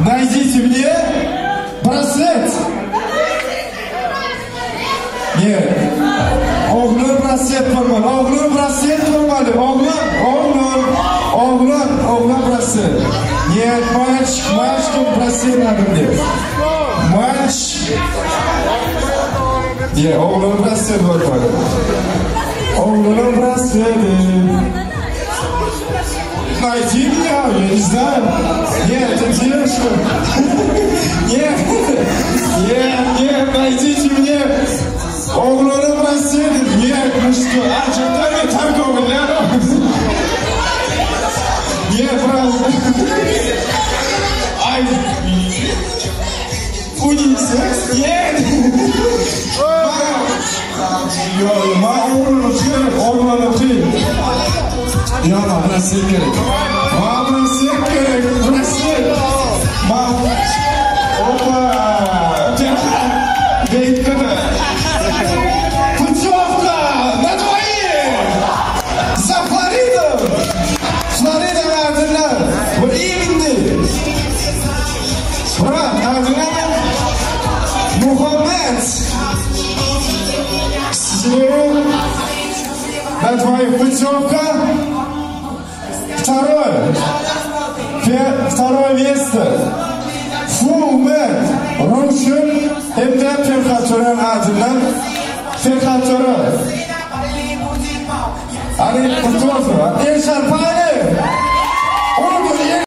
Найдите мне браслет. Нет. Oğlum bраслет koymalı. Oğlum bраслет koymalı. Oğlum bраслет. Нет, мальчиком браслет надо мне. Нет, oğlum bраслет koymalı. Oğlum bраслет. Найди меня, я не знаю. Нет, это девушка. Нет, найдите мне. Oğlum bраслет. Нет, ну что, что-то мне торговый, да? Нет, правда. Ай, унисекс, нет. Oğlum Yana bраслет gerek. Bраслет gerek. Bраслет. Опа. Бейткада. Путевка на двоих. За Флориду. Флорида adına. Вот именно. Брат, adına Мухаммед. На двоих путевка. Второе место. Фулмен. Рушин. Hem Ferhatör'ün adından. Ferhatör'ü. Hani kutu olsun. Erşan Paylı.